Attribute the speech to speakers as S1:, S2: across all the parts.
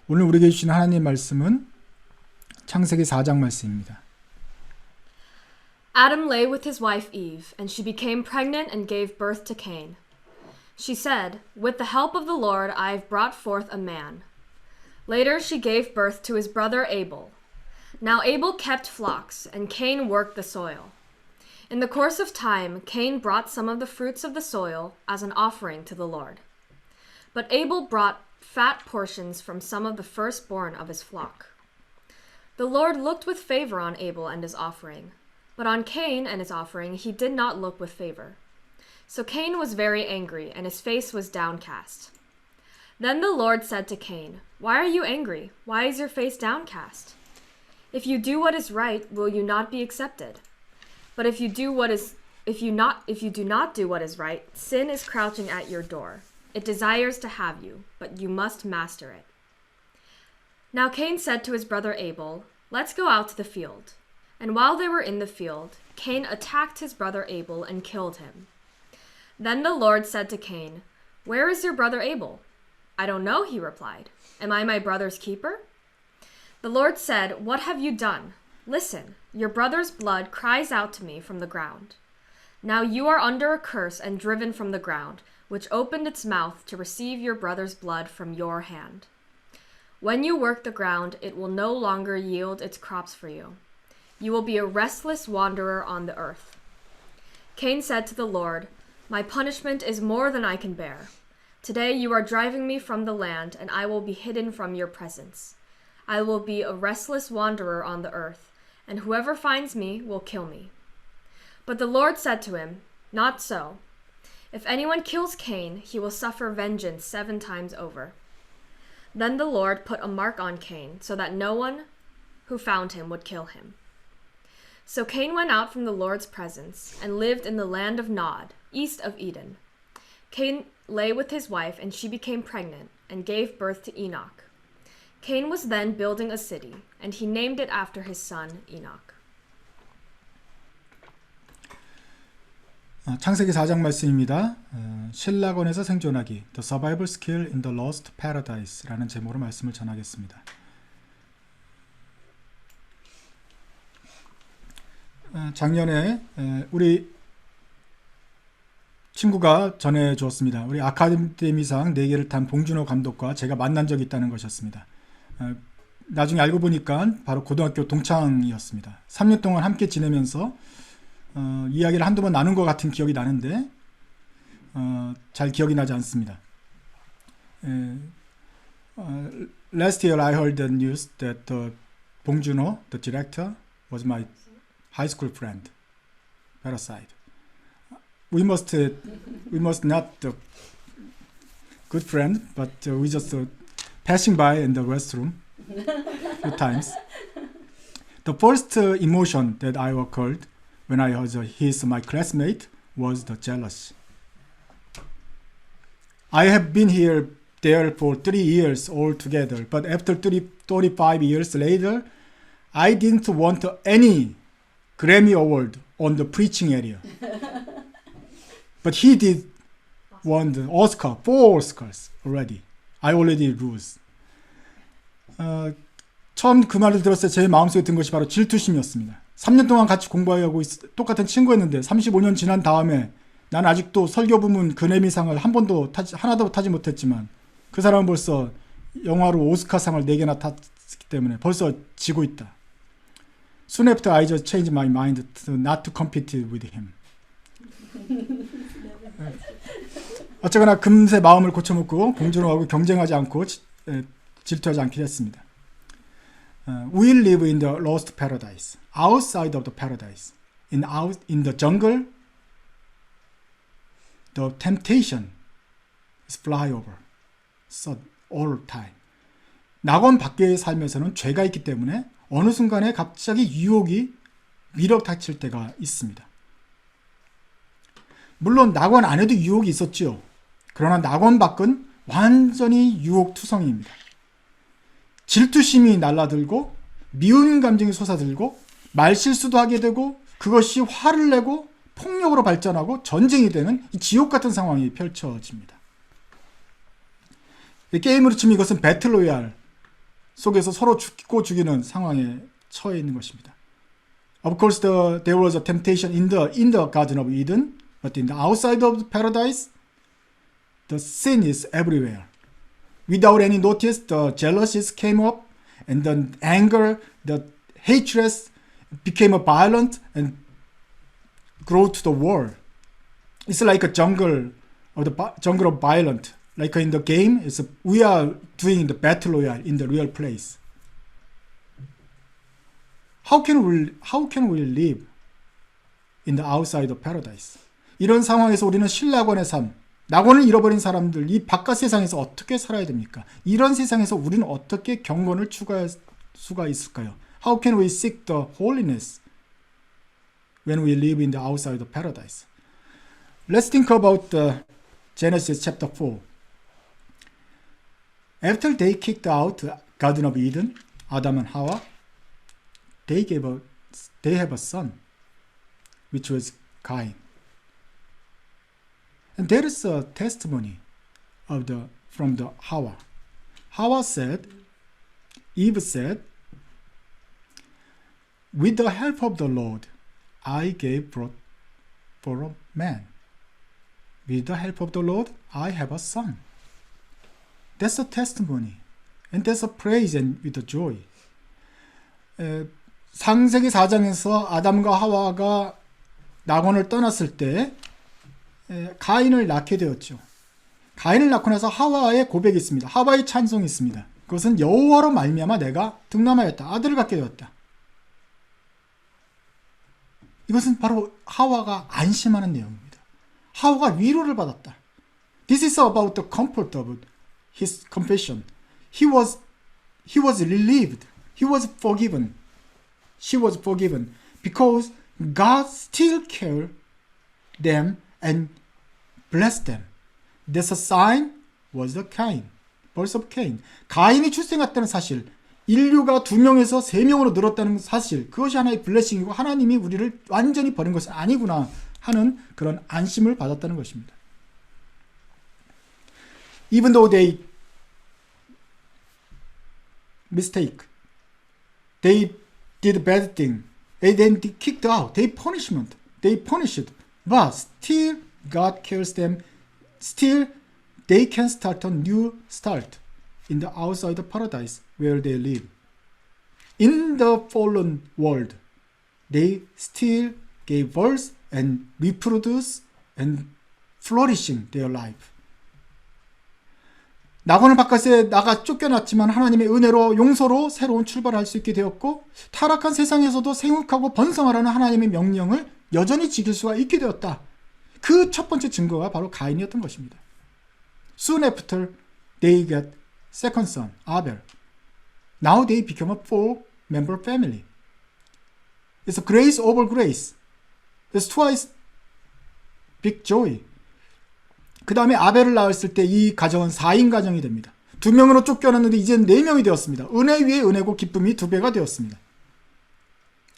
S1: 오늘 우리에게 주신 하나님의 말씀은 창세기 4장 말씀입니다.
S2: Adam lay with his wife Eve, and she became pregnant and gave birth to Cain. She said, "With the help of the Lord, I have brought forth a man." Later, she gave birth to his brother Abel. Now Abel kept flocks, and Cain worked the soil. In the course of time, Cain brought some of the fruits of the soil as an offering to the Lord. But Abel brought fat portions from some of the firstborn of his flock. The Lord looked with favor on Abel and his offering, but on Cain and his offering he did not look with favor. So Cain was very angry, and his face was downcast. Then the Lord said to Cain, "Why are you angry? Why is your face downcast? If you do what is right, will you not be accepted? But if you do not do what is right, sin is crouching at your door. It desires to have you, but you must master it." Now Cain said to his brother Abel, "Let's go out to the field." And while they were in the field, Cain attacked his brother Abel and killed him. Then the Lord said to Cain, "Where is your brother Abel?" "I don't know," he replied. "Am I my brother's keeper?" The Lord said, "What have you done? Listen, your brother's blood cries out to me from the ground. Now you are under a curse and driven from the ground, which opened its mouth to receive your brother's blood from your hand. When you work the ground, it will no longer yield its crops for you. You will be a restless wanderer on the earth." Cain said to the Lord, "My punishment is more than I can bear. Today you are driving me from the land, and I will be hidden from your presence. I will be a restless wanderer on the earth, and whoever finds me will kill me." But the Lord said to him, "Not so. If anyone kills Cain, he will suffer vengeance 7 times over." Then the Lord put a mark on Cain, so that no one who found him would kill him. So Cain went out from the Lord's presence and lived in the land of Nod, east of Eden. Cain lay with his wife, and she became pregnant and gave birth to Enoch. Cain was then building a city, and he named it after his son Enoch.
S1: 창세기 4장 말씀입니다. 신라권에서 생존하기 The Survival Skill in the Lost Paradise라는 제목으로 말씀을 전하겠습니다. 작년에 우리 친구가 전해주었습니다. 우리 아카데미상 4개를 탄 봉준호 감독과 제가 만난 적이 있다는 것이었습니다. 나중에 알고 보니까 바로 고등학교 동창이었습니다. 3년 동안 함께 지내면서 이야기를 한두 번 나눈 것 같은 기억이 나는데 잘 기억이 나지 않습니다. Last year I heard the news that Bong Joon-ho, the director, was my high school friend. Parasite. We must not good friend, but we just passing by in the restroom few times. The first emotion that I occurred when I heard he's my classmate was the jealous. I have been there for 3 years altogether, but after 35 years later, I didn't want any Grammy Award on the preaching area. But he did won the Oscar, 4 Oscars already. I already lose. 처음 그 말을 들었을 때 제 마음속에 든 것이 바로 질투심이었습니다. 3년 동안 같이 공부하고 똑같은 친구였는데 35년 지난 다음에 난 아직도 설교 부문 그래미상을 하나도 타지 못했지만 그 사람은 벌써 영화로 오스카상을 4개나 탔기 때문에 벌써 지고 있다. Soon after I just changed my mind not to compete with him. 어쨌거나 금세 마음을 고쳐먹고 봉준호하고 경쟁하지 않고 질투하지 않게 됐습니다. We live in the lost paradise, outside of the paradise. In the jungle, the temptation is fly over, so all time. 낙원 밖에 살면서는 죄가 있기 때문에 어느 순간에 갑자기 유혹이 밀어닥칠 때가 있습니다. 물론 낙원 안에도 유혹이 있었지요. 그러나 낙원 밖은 완전히 유혹투성이입니다. 질투심이 날라들고 미운 감정이 솟아들고 말실수도 하게 되고 그것이 화를 내고 폭력으로 발전하고 전쟁이 되는 이 지옥 같은 상황이 펼쳐집니다. 게임으로 치면 이것은 배틀로얄 속에서 서로 죽고 죽이는 상황에 처해 있는 것입니다. Of course, there was a temptation in the Garden of Eden, but in the outside of paradise, the sin is everywhere. Without any notice, the jealousies came up, and the anger, the hatred became violent and grew to the world. It's like a jungle of violence. Like in the game, we are doing the battle royale in the real place. How can we live in the outside of paradise? 이런 상황에서 우리는 신락원의 삶, 낙원을 잃어버린 사람들, 이 바깥 세상에서 어떻게 살아야 됩니까? 이런 세상에서 우리는 어떻게 경건을 추구할 수가 있을까요? How can we seek the holiness when we live in the outside of paradise? Let's think about Genesis chapter 4. After they kicked out the Garden of Eden, Adam and Hawa, they have a son, which was Cain. And there is a testimony from the Hawa. Eve said, with the help of the Lord, I gave birth for a man. With the help of the Lord, I have a son. That's a testimony. And that's a praise and with a joy. 창세기 4장에서 아담과 하와가 낙원을 떠났을 때 가인을 낳게 되었죠. 가인을 낳고 나서 하와의 고백이 있습니다. 하와의 찬송이 있습니다. 그것은 여호와로 말미암아 내가 득남하였다. 아들을 갖게 되었다. 이것은 바로 하와가 안심하는 내용입니다. 하와가 위로를 받았다. This is about the comfort of his confession. He was relieved. He was forgiven. She was forgiven because God still cared them and blessed them. That's a sign was the Cain. birth of Cain. 가인이 출생했다는 사실, 인류가 2명에서 3명으로 늘었다는 사실, 그것이 하나의 블레싱이고 하나님이 우리를 완전히 버린 것은 아니구나 하는 그런 안심을 받았다는 것입니다. Even though they mistake, they did bad thing, they then kicked out, they punished, but still God cares them, still they can start a new start in the outside of paradise where they live. In the fallen world, they still gave birth and reproduce and flourishing their life. 낙원을 바깥에 나가 쫓겨났지만 하나님의 은혜로 용서로 새로운 출발을 할 수 있게 되었고, 타락한 세상에서도 생육하고 번성하라는 하나님의 명령을 여전히 지킬 수가 있게 되었다. 그 첫 번째 증거가 바로 가인이었던 것입니다. Soon after they got second son, Abel. Now they become a 4-member family. It's a grace over grace. It's twice big joy. 그 다음에 아벨을 낳았을 때 이 가정은 4인 가정이 됩니다. 2명으로 쫓겨났는데 이제는 4명이 되었습니다. 은혜 위에 은혜고 기쁨이 2배가 되었습니다.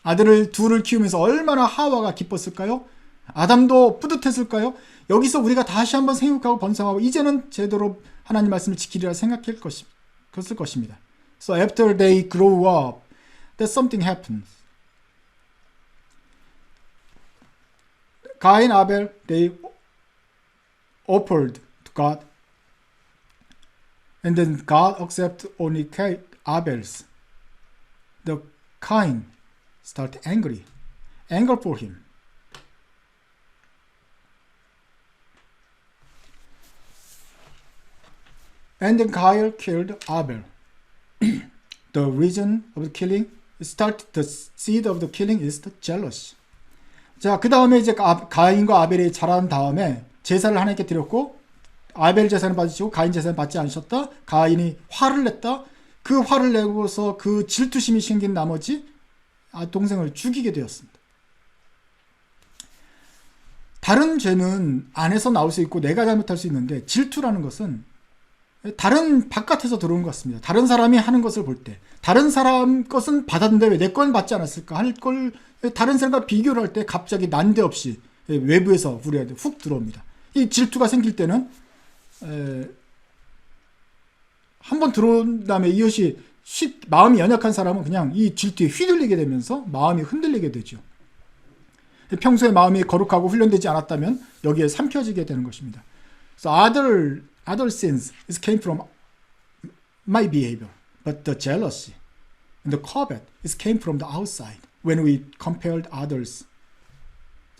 S1: 아들을 둘을 키우면서 얼마나 하와가 기뻤을까요? 아담도 뿌듯했을까요? 여기서 우리가 다시 한번 생육하고 번성하고 이제는 제대로 하나님 말씀을 지키리라 생각할 것입니다. So after they grow up, that something happens. Cain, Abel, they offered to God, and then God accepted only Abel's. The Cain started anger for him. And then Cain killed Abel. The reason of the killing, the seed of the killing is the jealousy. 자, 그 다음에 이제 가인과 아벨이 자란 다음에 제사를 하나님께 드렸고, 아벨 제사는 받으시고 가인 제사는 받지 않으셨다. 가인이 화를 냈다. 그 화를 내고서 그 질투심이 생긴 나머지 동생을 죽이게 되었습니다. 다른 죄는 안에서 나올 수 있고 내가 잘못할 수 있는데, 질투라는 것은 다른 바깥에서 들어온 것 같습니다. 다른 사람이 하는 것을 볼 때, 다른 사람 것은 받았는데 왜 내 건 받지 않았을까 할 걸, 다른 사람과 비교를 할 때 갑자기 난데없이 외부에서 우리한테 훅 들어옵니다. 이 질투가 생길 때는 한번 들어온 다음에 이것이 마음이 연약한 사람은 그냥 이 질투에 휘둘리게 되면서 마음이 흔들리게 되죠. 평소에 마음이 거룩하고 훈련되지 않았다면 여기에 삼켜지게 되는 것입니다. So other sins came from my behavior, but the jealousy and the covet came from the outside. When we compared others,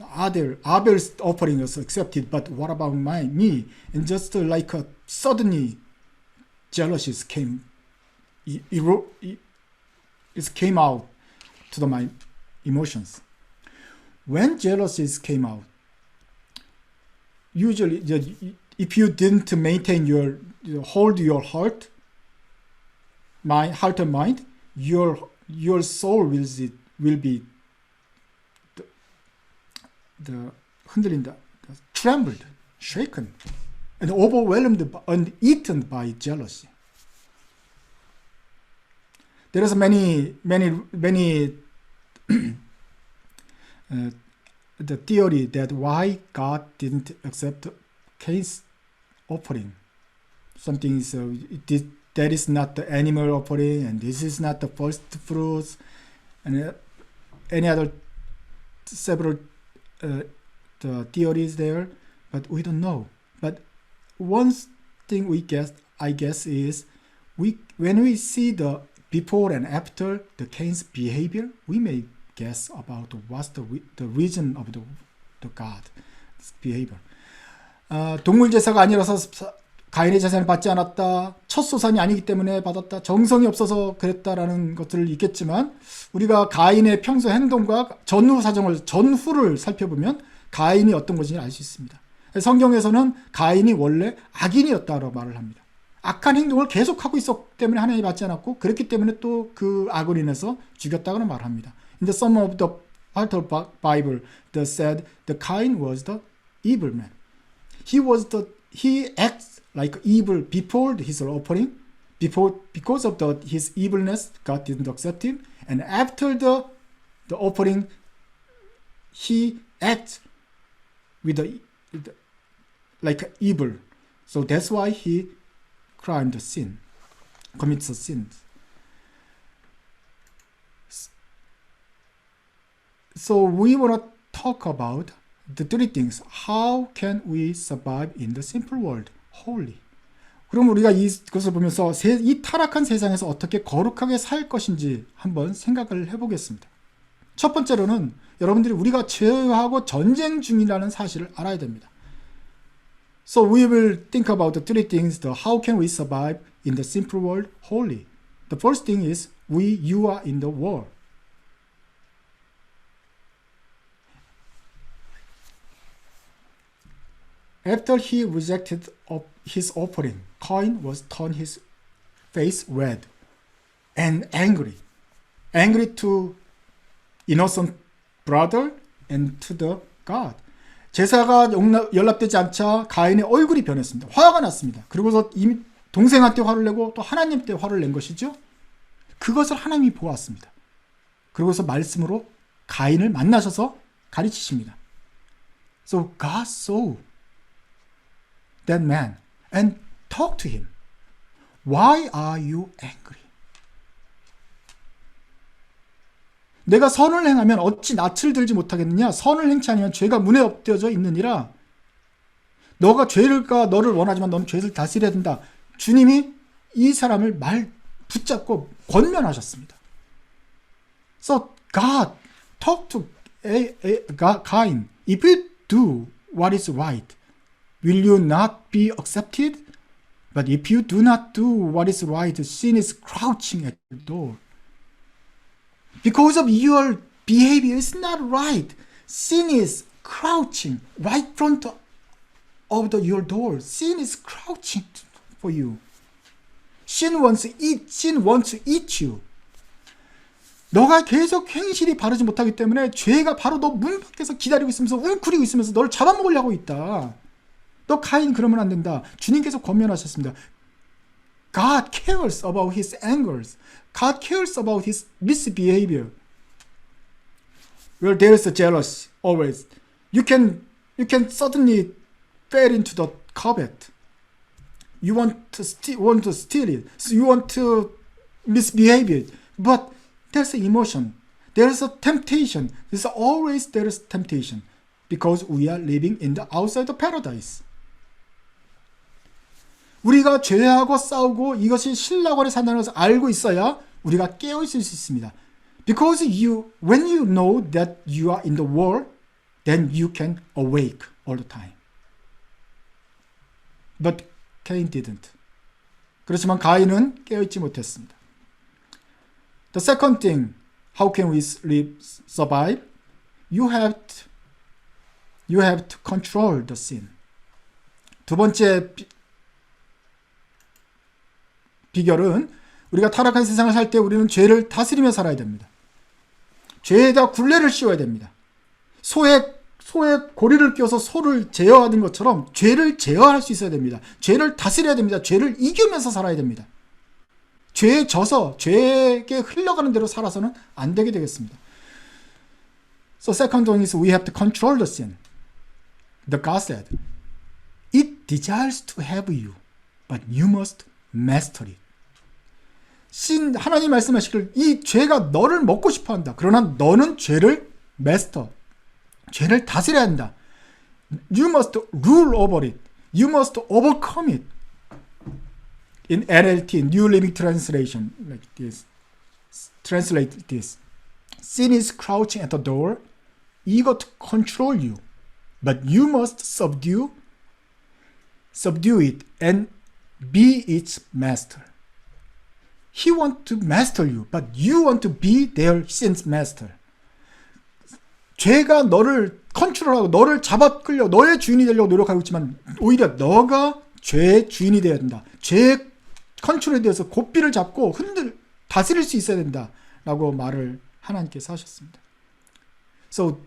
S1: Abel's offering was accepted, but what about me? And just like suddenly, jealousy came. It came out to my emotions. When jealousy came out, usually if you didn't maintain hold your heart and mind, your soul will be the 흔들린다, trembled, shaken, and overwhelmed and eaten by jealousy. There is many the theory that why God didn't accept Cain's offering. Something is that is not the animal offering, and this is not the first fruits, and any other several the theories there, but we don't know. But one thing I guess, is when we see the before and after the Cain's behavior, we may guess about what's the reason of the God's behavior. 동물 제사가 아니라서 가인의 제사를 받지 않았다. 첫 소산이 아니기 때문에 받았다. 정성이 없어서 그랬다라는 것들을 있겠지만 우리가 가인의 평소 행동과 전후를 살펴보면 가인이 어떤 것인지 알 수 있습니다. 성경에서는 가인이 원래 악인이었다고 말을 합니다. 악한 행동을 계속하고 있었기 때문에 하나님이 받지 않았고 그랬기 때문에 또 그 악으로 인해서 죽였다고 말합니다. In the sum of the part of Bible that said the Cain was the evil man. He acts like evil before his offering. Because of his evilness, God didn't accept him. And after the offering, he acts like evil. So that's why he commits a sin. So we want to talk about the three things. How can we survive in the simple world? Holy. 그럼 우리가 이것을 보면서 이 타락한 세상에서 어떻게 거룩하게 살 것인지 한번 생각을 해보겠습니다. 첫 번째로는 여러분들이 우리가 죄하고 전쟁 중이라는 사실을 알아야 됩니다. So we will think about the three things. How can we survive in the simple world holy? The first thing is you are in the war. After he rejected his offering, Cain was turned his face red and angry to innocent brother and to the God. 제사가 연락되지 않자 가인의 얼굴이 변했습니다. 화가 났습니다. 그리고서 동생한테 화를 내고 또 하나님께 화를 낸 것이죠. 그것을 하나님이 보았습니다. 그리고서 말씀으로 가인을 만나셔서 가르치십니다. So God saw that man and talked to him. Why are you angry? 내가 선을 행하면 어찌 낯을 들지 못하겠느냐? 선을 행치 아니면 죄가 문에 엎드려져 있느니라. 너가 너를 원하지만 너는 죄를 다스려야 된다. 주님이 이 사람을 붙잡고 권면하셨습니다. So God talked to Cain. If you do what is right, will you not be accepted? But if you do not do what is right, sin is crouching at your door. Because of your behavior is not right. Sin is crouching right in front of your door. Sin is crouching for you. Sin wants to eat you. 너가 계속 행실이 바르지 못하기 때문에 죄가 바로 너 문 밖에서 기다리고 있으면서 웅크리고 있으면서 너를 잡아먹으려고 있다. 너 가인 그러면 안 된다. 주님께서 권면하셨습니다. God cares about his angers. God cares about his misbehavior. Well, there is a jealous always. You can suddenly fall into the covet. You want to steal it. So you want to misbehaved. But there's an emotion. There's a temptation. There's temptation. Because we are living in the outside of paradise. 우리가 죄하고 싸우고 이것이 신라권에 산다는 것을 알고 있어야 우리가 깨어 있을 수 있습니다. Because when you know that you are in the world, then you can awake all the time. But Cain didn't. 그렇지만 가인은 깨어있지 못했습니다. The second thing, how can we survive? You have to control the sin. 두 번째 비결은 우리가 타락한 세상을 살 때 우리는 죄를 다스리며 살아야 됩니다. 죄에다 굴레를 씌워야 됩니다. 소에 고리를 껴서 소를 제어하는 것처럼 죄를 제어할 수 있어야 됩니다. 죄를 다스려야 됩니다. 죄를 이기면서 살아야 됩니다. 죄에 져서 죄에게 흘러가는 대로 살아서는 안 되게 되겠습니다. So second one is we have to control the sin. The God said, it desires to have you, but you must master it. 하나님 말씀하시길 이 죄가 너를 먹고 싶어한다. 그러나 너는 죄를 죄를 다스려야 한다. You must rule over it. You must overcome it. In NLT, New Living Translation, like this, translate this. Sin is crouching at the door, eager to control you, but you must subdue it and be its master. He wants to master you, but you want to be their sin's master. 죄가 너를 컨트롤하고 너를 잡아 끌려 너의 주인이 되려고 노력하고 있지만 오히려 너가 죄의 주인이 되어야 된다. 죄의 컨트롤에 대해서 고삐를 잡고 다스릴 수 있어야 된다라고 말을 하나님께서 하셨습니다. So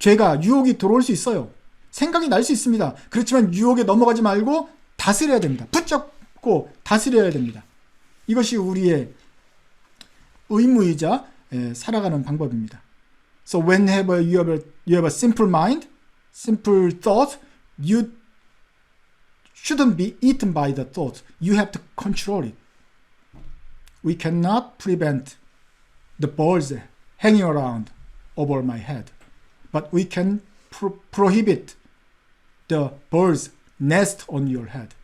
S1: 죄가 유혹이 들어올 수 있어요. 생각이 날 수 있습니다. 그렇지만 유혹에 넘어가지 말고 다스려야 됩니다. 붙잡고 다스려야 됩니다. 이것이 우리의 의무이자 살아가는 방법입니다. So whenever you have a simple mind, simple thought, you shouldn't be eaten by the thought. You have to control it. We cannot prevent the birds hanging around over my head, but we can prohibit the birds nest on your head.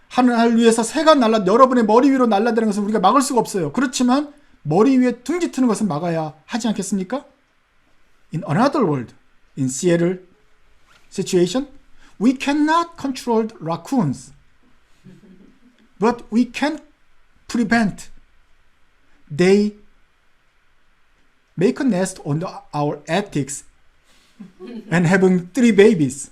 S1: 하늘 위에서 새가 여러분의 머리 위로 날아다니는 것은 우리가 막을 수가 없어요. 그렇지만 머리 위에 둥지 트는 것은 막아야 하지 않겠습니까? In another world, in Seattle situation, we cannot control raccoons, but we can prevent they make a nest on our attics and having 3 babies.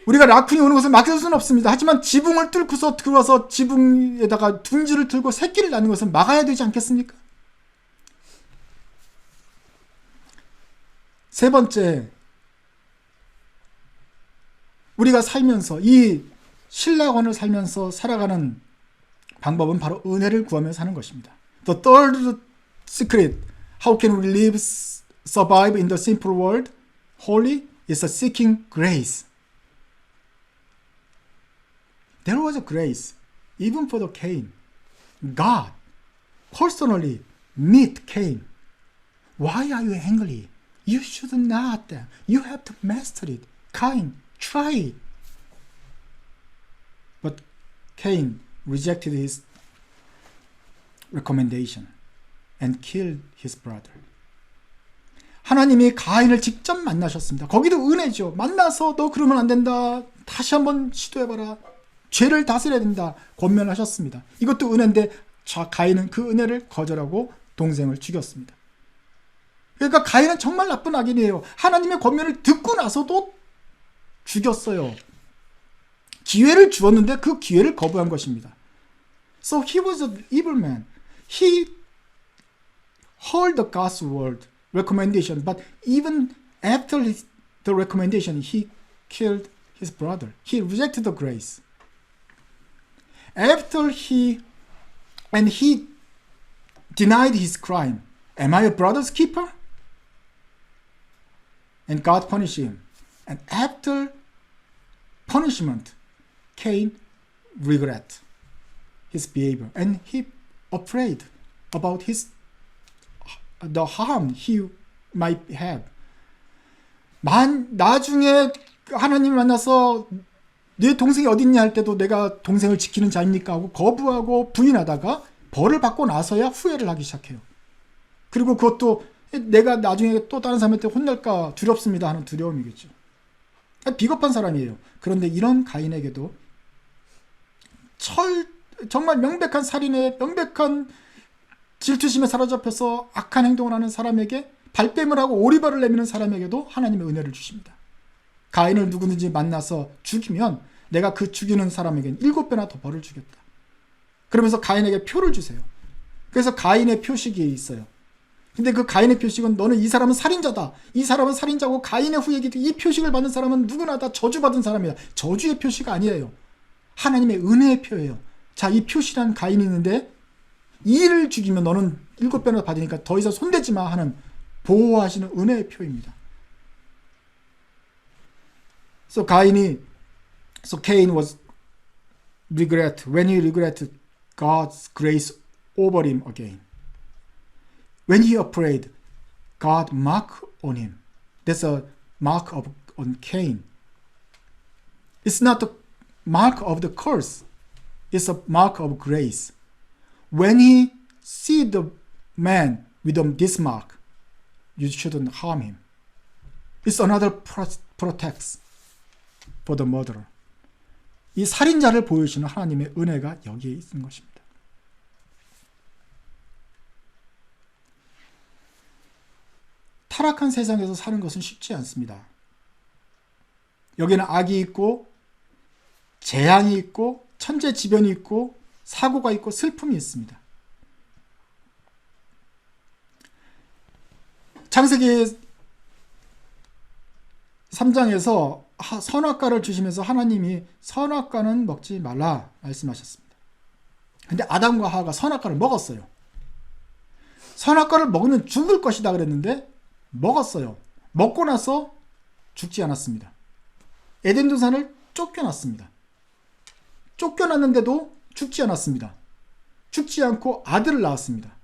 S1: 우리가 라쿤이 오는 것을 막을 수는 없습니다. 하지만 지붕을 뚫고서 들어와서 지붕에다가 둥지를 들고 새끼를 낳는 것은 막아야 되지 않겠습니까? 세 번째, 우리가 살면서 이 신라권을 살면서 살아가는 방법은 바로 은혜를 구하며 사는 것입니다. The third secret, how can we survive in the simple world? Holy is seeking grace. There was a grace even for the Cain. God personally meet Cain. Why are you angry? You should not. You have to master it. Cain, try it. But Cain rejected his recommendation and killed his brother. 하나님이 가인을 직접 만나셨습니다. 거기도 은혜죠. 만나서 너 그러면 안 된다. 다시 한번 시도해봐라. 죄를 다스려야 된다. 권면하셨습니다. 이것도 은혜인데 가인은 그 은혜를 거절하고 동생을 죽였습니다. 그러니까 가인은 정말 나쁜 악인이에요. 하나님의 권면을 듣고 나서도 죽였어요. 기회를 주었는데 그 기회를 거부한 것입니다. So he was an evil man. He heard the God's word, recommendation, but even after the recommendation, he killed his brother. He rejected the grace. After he denied his crime. Am I a brother's keeper? And God punished him. And after punishment, Cain regret. his behavior and he afraid about the harm he might have. 나중에 하나님 만나서 네 동생이 어딨냐 할 때도 내가 동생을 지키는 자입니까 하고 거부하고 부인하다가 벌을 받고 나서야 후회를 하기 시작해요. 그리고 그것도 내가 나중에 또 다른 사람한테 혼날까 두렵습니다 하는 두려움이겠죠. 비겁한 사람이에요. 그런데 이런 가인에게도 정말 명백한 살인에 명백한 질투심에 사로잡혀서 악한 행동을 하는 사람에게 발뺌을 하고 오리발을 내미는 사람에게도 하나님의 은혜를 주십니다. 가인을 누구든지 만나서 죽이면 내가 그 죽이는 사람에게는 7배나 더 벌을 주겠다. 그러면서 가인에게 표를 주세요. 그래서 가인의 표식이 있어요. 근데 그 가인의 표식은 너는 이 사람은 살인자다. 이 사람은 살인자고 가인의 후예기도 이 표식을 받는 사람은 누구나 다 저주받은 사람이다. 저주의 표시가 아니에요. 하나님의 은혜의 표예요. 자, 이 표시란 가인이 있는데 이를 죽이면 너는 7배나 받으니까 더 이상 손대지 마 하는 보호하시는 은혜의 표입니다. So Cain was when he regretted God's grace over him again. When he afraid, God marked on him. That's a mark on Cain. It's not the mark of the curse. It's a mark of grace. When he see the man with this mark, you shouldn't harm him. It's another pretext for the murderer. 이 살인자를 보여주시는 하나님의 은혜가 여기에 있는 것입니다. 타락한 세상에서 사는 것은 쉽지 않습니다. 여기는 악이 있고 재앙이 있고 천재지변이 있고 사고가 있고 슬픔이 있습니다. 창세기 3장에서 선악과를 주시면서 하나님이 선악과는 먹지 말라 말씀하셨습니다. 근데 아담과 하와가 선악과를 먹었어요. 선악과를 먹으면 죽을 것이다 그랬는데 먹었어요. 먹고 나서 죽지 않았습니다. 에덴 동산을 쫓겨났습니다. 쫓겨났는데도 죽지 않았습니다. 죽지 않고 아들을 낳았습니다.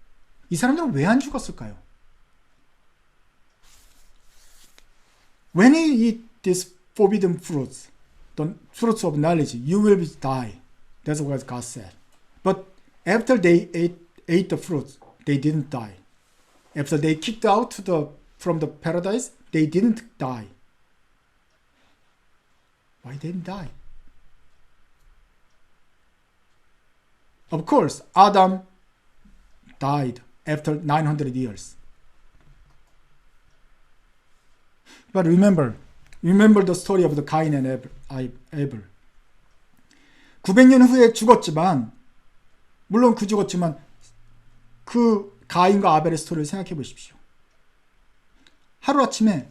S1: 이 사람들은 왜 안 죽었을까요? When you eat this forbidden fruits, the fruits of knowledge, you will die. That's what God said. But after they ate the fruits, they didn't die. After they kicked out from the paradise, they didn't die. Why didn't die? Of course, Adam died after 900 years. But remember the story of the Cain and Abel. 900년 후에 죽었지만, 물론 죽었지만 그 가인과 아벨의 스토리를 생각해 보십시오. 하루아침에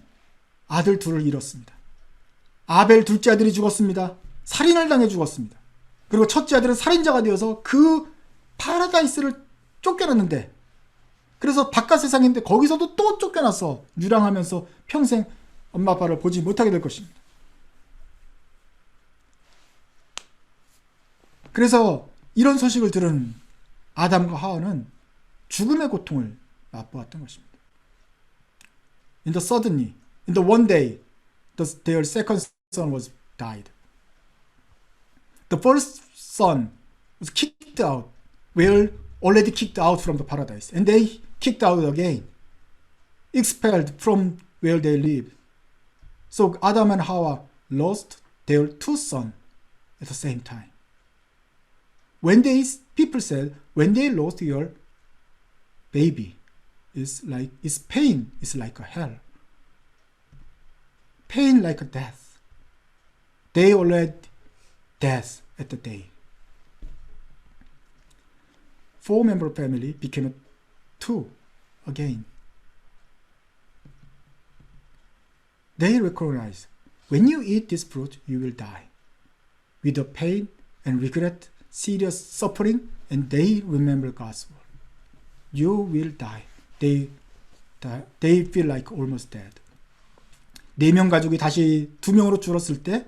S1: 아들 둘을 잃었습니다. 아벨 둘째 아들이 죽었습니다. 살인을 당해 죽었습니다. 그리고 첫째 아들은 살인자가 되어서 그 파라다이스를 쫓겨났는데, 그래서 바깥 세상인데 거기서도 또 쫓겨나서 유랑하면서 평생 엄마 아빠를 보지 못하게 될 것입니다. 그래서 이런 소식을 들은 아담과 하와는 죽음의 고통을 맛보았던 것입니다. In the one day, their second son was died. The first son was kicked out, already kicked out from the paradise, and they kicked out again, expelled from where they lived. So Adam and Hawa lost their two sons at the same time. People said, when they lost your baby, it's pain is like a hell. Pain like a death. They already death at the day. 4-member family became 2 again. They recognize, when you eat this fruit, you will die. With the pain and regret, serious suffering, and they remember God's word. You will die. They feel like almost dead. 4명 가족이 다시 2명으로 줄었을 때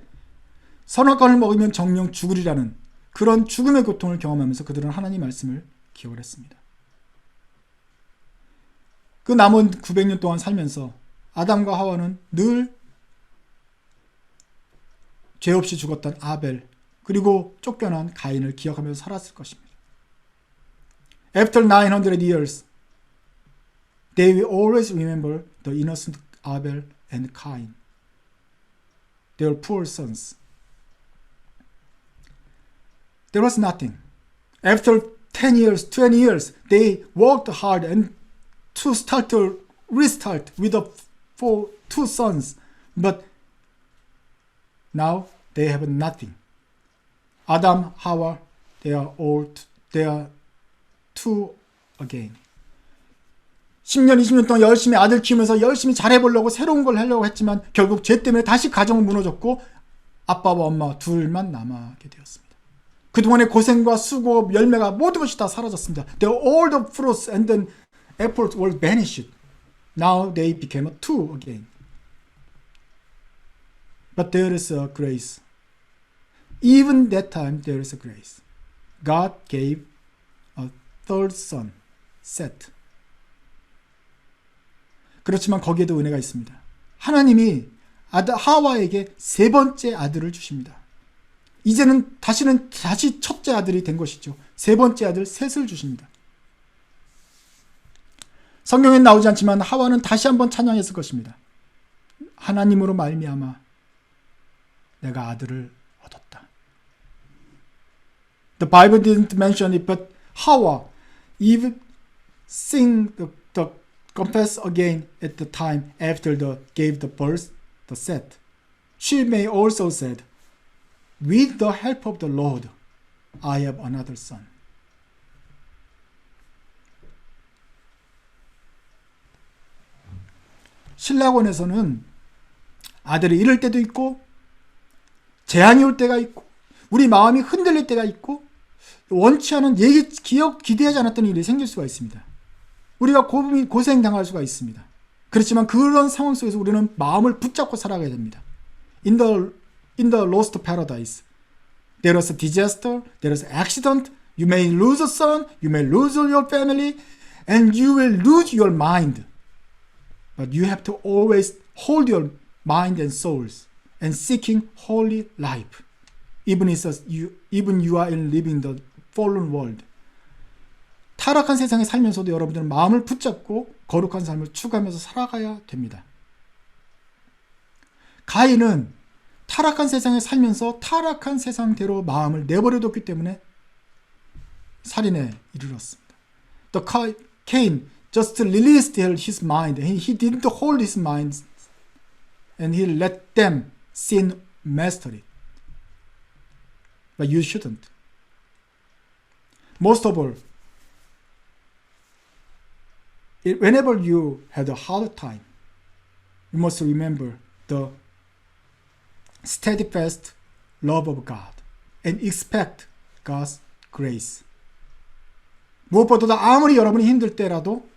S1: 선악과를 먹으면 정령 죽으리라는 그런 죽음의 고통을 경험하면서 그들은 하나님 말씀을 기억을 했습니다. 그 남은 900년 동안 살면서 아담과 하와는 늘 죄 없이 죽었던 아벨 그리고 쫓겨난 가인을 기억하면서 살았을 것입니다. After 900 years, they will always remember the innocent Abel and Cain, their poor sons. There was nothing. After 10 years, 20 years, they worked hard and to restart with two sons, but now they have nothing. Adam, Hawa, they are two again. 10년, 20년 동안 열심히 아들 키우면서 열심히 잘해보려고 새로운 걸 하려고 했지만 결국 죄 때문에 다시 가정은 무너졌고 아빠와 엄마 둘만 남게 되었습니다. 그동안의 고생과 수고, 열매가 모든 것이 다 사라졌습니다. All the fruits and the apples were vanished. Now they became two again. But there is a grace. Even that time there is a grace. God gave a third son, Seth. 그렇지만 거기에도 은혜가 있습니다. 하나님이 하와에게 세 번째 아들을 주십니다. 이제는 다시 첫째 아들이 된 것이죠. 세 번째 아들 셋을 주십니다. 성경엔 나오지 않지만 하와는 다시 한번 찬양했을 것입니다. 하나님으로 말미암아 내가 아들을 얻었다. The Bible didn't mention it, but Hawa even sing the confess again at the time after gave the birth, the Seth. She may also said, with the help of the Lord, I have another son. 신라권에서는 아들이 잃을 때도 있고 재앙이 올 때가 있고 우리 마음이 흔들릴 때가 있고 원치 않은 기대하지 않았던 일이 생길 수가 있습니다. 우리가 고생당할 수가 있습니다. 그렇지만 그런 상황 속에서 우리는 마음을 붙잡고 살아가야 됩니다. In the lost paradise, there is a disaster, there is an accident, you may lose a son, you may lose your family, and you will lose your mind. But you have to always hold your mind and souls and seeking holy life, even you are living the fallen world. 타락한 세상에 살면서도 여러분들은 마음을 붙잡고 거룩한 삶을 추구하면서 살아가야 됩니다. 가인은 타락한 세상에 살면서 타락한 세상대로 마음을 내버려뒀기 때문에 살인에 이르렀습니다. The Cain just released his mind. He didn't hold his mind and he let them sin master it. But you shouldn't. Most of all, whenever you have a hard time, you must remember the steadfast love of God and expect God's grace. 무엇보다도 아무리 여러분이 힘들 때라도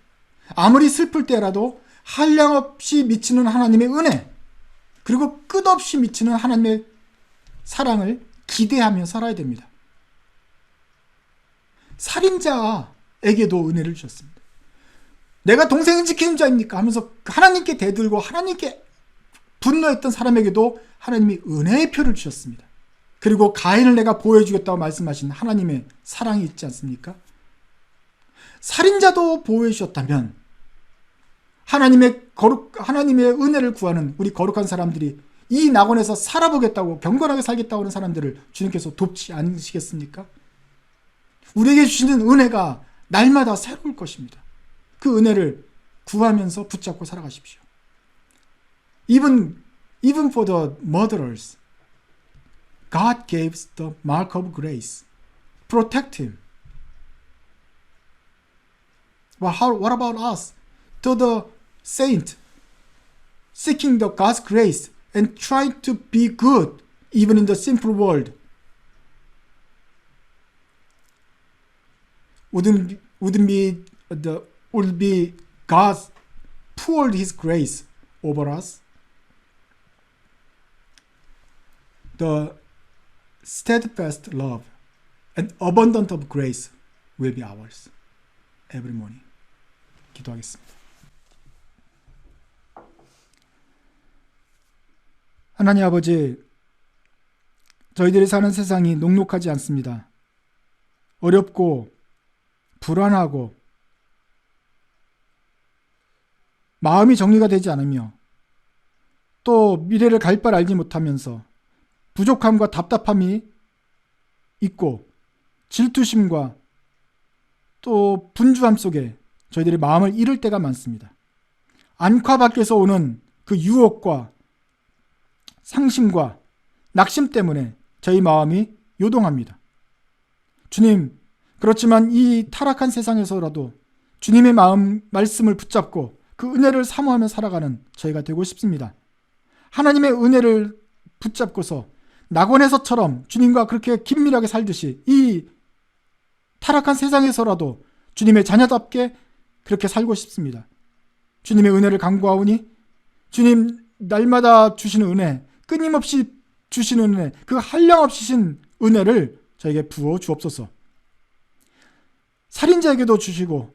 S1: 아무리 슬플 때라도 한량없이 미치는 하나님의 은혜 그리고 끝없이 미치는 하나님의 사랑을 기대하며 살아야 됩니다. 살인자에게도 은혜를 주셨습니다. 내가 동생을 지키는 자입니까? 하면서 하나님께 대들고 하나님께 분노했던 사람에게도 하나님이 은혜의 표를 주셨습니다. 그리고 가인을 내가 보호해주겠다고 말씀하신 하나님의 사랑이 있지 않습니까? 살인자도 보호해 주셨다면 하나님의 은혜를 구하는 우리 거룩한 사람들이 이 낙원에서 살아보겠다고 경건하게 살겠다고 하는 사람들을 주님께서 돕지 않으시겠습니까? 우리에게 주시는 은혜가 날마다 새로울 것입니다. 그 은혜를 구하면서 붙잡고 살아가십시오. Even for the murderers, God gives the mark of grace. Protect him. What about us? To the saint, seeking the God's grace and trying to be good even in the sinful world. Would be God poured his grace over us? The steadfast love an abundance of grace will be ours every morning. 기도하겠습니다. 하나님 아버지, 저희들이 사는 세상이 녹록하지 않습니다. 어렵고 불안하고 마음이 정리가 되지 않으며 또 미래를 갈 바를 알지 못하면서 부족함과 답답함이 있고 질투심과 또 분주함 속에 저희들의 마음을 잃을 때가 많습니다. 안팎 밖에서 오는 그 유혹과 상심과 낙심 때문에 저희 마음이 요동합니다. 주님, 그렇지만 이 타락한 세상에서라도 주님의 말씀을 붙잡고 그 은혜를 사모하며 살아가는 저희가 되고 싶습니다. 하나님의 은혜를 붙잡고서 낙원에서처럼 주님과 그렇게 긴밀하게 살듯이 이 타락한 세상에서라도 주님의 자녀답게 그렇게 살고 싶습니다. 주님의 은혜를 간구하오니 주님 날마다 주시는 은혜, 끊임없이 주시는 은혜, 그 한량없이신 은혜를 저에게 부어 주옵소서. 살인자에게도 주시고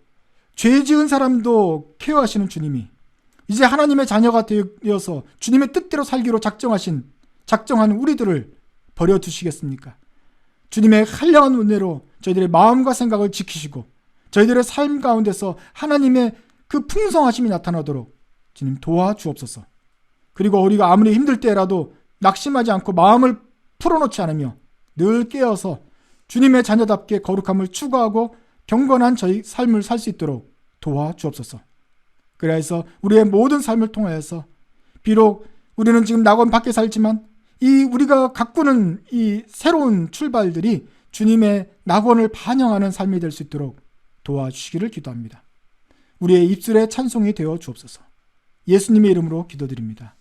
S1: 죄 지은 사람도 케어하시는 주님이 이제 하나님의 자녀가 되어서 주님의 뜻대로 살기로 작정한 우리들을 버려두시겠습니까? 주님의 한량한 은혜로 저희들의 마음과 생각을 지키시고 저희들의 삶 가운데서 하나님의 그 풍성하심이 나타나도록 주님 도와주옵소서. 그리고 우리가 아무리 힘들 때라도 낙심하지 않고 마음을 풀어놓지 않으며 늘 깨어서 주님의 자녀답게 거룩함을 추구하고 경건한 저희 삶을 살 수 있도록 도와주옵소서. 그래서 우리의 모든 삶을 통하여서 비록 우리는 지금 낙원 밖에 살지만 이 우리가 가꾸는 이 새로운 출발들이 주님의 낙원을 반영하는 삶이 될 수 있도록 도와주시기를 기도합니다. 우리의 입술의 찬송이 되어 주옵소서. 예수님의 이름으로 기도드립니다.